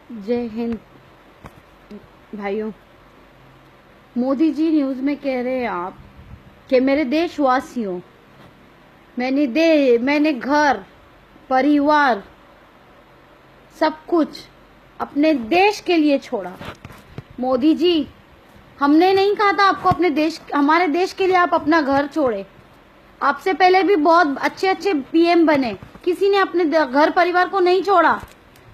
जय हिंद भाइयों। मोदी जी न्यूज में कह रहे हैं आप कि मेरे देशवासियों, मैंने घर परिवार सब कुछ अपने देश के लिए छोड़ा। मोदी जी, हमने नहीं कहा था आपको हमारे देश के लिए आप अपना घर छोड़े। आपसे पहले भी बहुत अच्छे अच्छे पीएम बने, किसी ने अपने घर परिवार को नहीं छोड़ा।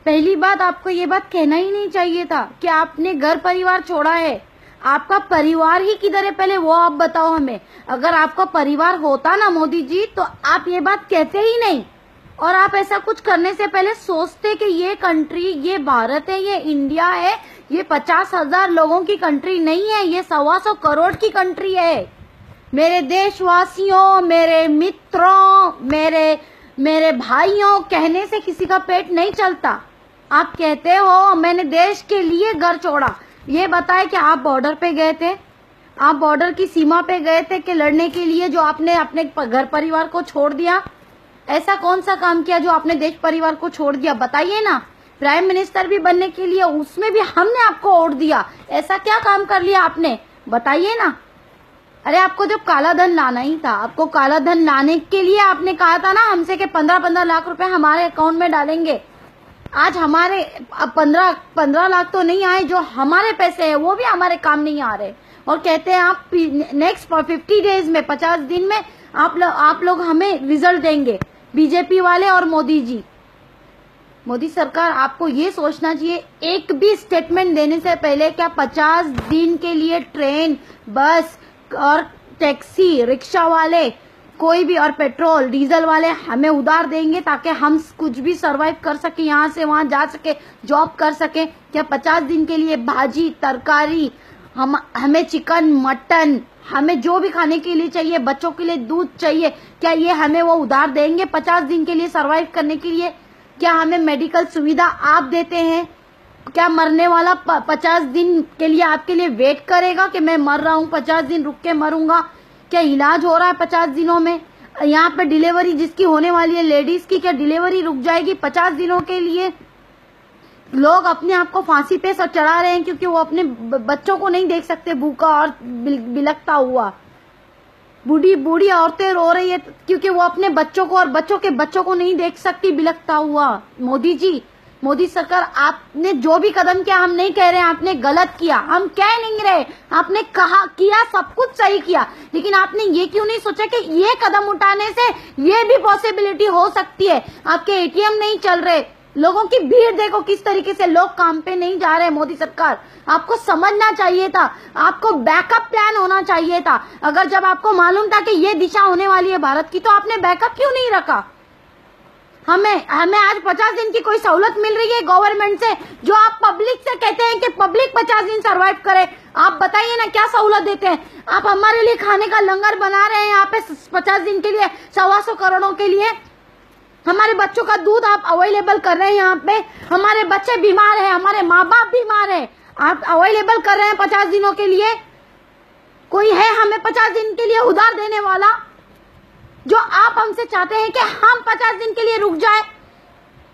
पहली बात, आपको ये बात कहना ही नहीं चाहिए था कि आपने घर परिवार छोड़ा है। आपका परिवार ही किधर है पहले वो आप बताओ हमें। अगर आपका परिवार होता ना मोदी जी, तो आप ये बात कहते ही नहीं, और आप ऐसा कुछ करने से पहले सोचते कि ये कंट्री, ये भारत है, ये इंडिया है, ये 50,000 लोगों की कंट्री नहीं है, ये 125 करोड़ की कंट्री है। मेरे देशवासियों, मेरे मित्रों, मेरे भाइयों, कहने से किसी का पेट नहीं चलता। आप कहते हो मैंने देश के लिए घर छोड़ा। ये बताए कि आप बॉर्डर पे गए थे, आप बॉर्डर की सीमा पे गए थे कि लड़ने के लिए, जो आपने अपने घर परिवार को छोड़ दिया। ऐसा कौन सा काम किया जो आपने देश परिवार को छोड़ दिया, बताइए ना। प्राइम मिनिस्टर भी बनने के लिए उसमें भी हमने आपको वोट दिया, ऐसा क्या काम कर लिया आपने, बताइए ना। अरे आपको जब काला धन लाना ही था, आपको काला धन लाने के लिए आपने कहा था ना हमसे कि 15-15 लाख रुपए हमारे अकाउंट में डालेंगे। आज हमारे 15 लाख तो नहीं आए, जो हमारे पैसे हैं वो भी हमारे काम नहीं आ रहे, और कहते हैं आप नेक्स्ट 50 डेज में, 50 दिन में आप लोग हमें रिजल्ट देंगे, बीजेपी वाले और मोदी जी। मोदी सरकार, आपको ये सोचना चाहिए एक भी स्टेटमेंट देने से पहले, क्या 50 दिन के लिए ट्रेन, बस और टैक्सी, रिक्शा वाले कोई भी, और पेट्रोल डीजल वाले हमें उधार देंगे ताकि हम कुछ भी सरवाइव कर सके, यहाँ से वहां जा सके, जॉब कर सके। क्या 50 दिन के लिए भाजी तरकारी, हमें चिकन मटन, हमें जो भी खाने के लिए चाहिए, बच्चों के लिए दूध चाहिए, क्या ये हमें वो उधार देंगे 50 दिन के लिए सरवाइव करने के लिए? क्या हमें मेडिकल सुविधा आप देते हैं? क्या मरने वाला 50 दिन के लिए आपके लिए वेट करेगा कि मैं मर रहा हूँ, 50 दिन रुक के मरूंगा? क्या इलाज हो रहा है 50 दिनों में? यहाँ पे डिलीवरी जिसकी होने वाली है लेडीज की, क्या डिलीवरी रुक जाएगी 50 दिनों के लिए? लोग अपने आप को फांसी पे चढ़ा रहे हैं क्योंकि वो अपने बच्चों को नहीं देख सकते भूखा और बिलखता हुआ। बूढ़ी औरतें रो रही है क्योंकि वो अपने बच्चों को और बच्चों के बच्चों को नहीं देख सकती बिलखता हुआ। मोदी जी, मोदी सरकार, आपने जो भी कदम किया, हम नहीं कह रहे हैं आपने गलत किया, हम कह नहीं रहे, आपने कहा किया, सब कुछ सही किया, लेकिन आपने ये क्यों नहीं सोचा कि ये कदम उठाने से ये भी पॉसिबिलिटी हो सकती है। आपके एटीएम नहीं चल रहे, लोगों की भीड़ देखो किस तरीके से, लोग काम पे नहीं जा रहे। मोदी सरकार, आपको समझना चाहिए था, आपको बैकअप प्लान होना चाहिए था। अगर जब आपको मालूम था कि ये दिशा होने वाली है भारत की, तो आपने बैकअप क्यों नहीं रखा? हमें आज 50 दिन की कोई सहूलत मिल रही है गवर्नमेंट से, जो आप पब्लिक से कहते हैं कि पब्लिक 50 दिन सरवाइव करे। आप बताइए ना क्या सहूलत देते हैं? आप हमारे लिए खाने का लंगर बना रहे हैं यहाँ पे 50 दिन के लिए, 125 करोड़ों के लिए। हमारे बच्चों का दूध आप अवेलेबल कर रहे हैं यहाँ पे, हमारे बच्चे बीमार हैं, हमारे माँ बाप बीमार हैं, आप अवेलेबल कर रहे हैं 50 दिनों के लिए। कोई है हमें 50 दिन के लिए उधार देने वाला? जो आप हमसे चाहते हैं कि हम 50 दिन के लिए रुक जाए,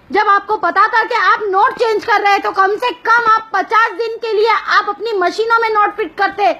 जब आपको पता था कि आप नोट चेंज कर रहे हैं, तो कम से कम आप 50 दिन के लिए आप अपनी मशीनों में नोट फिट करते।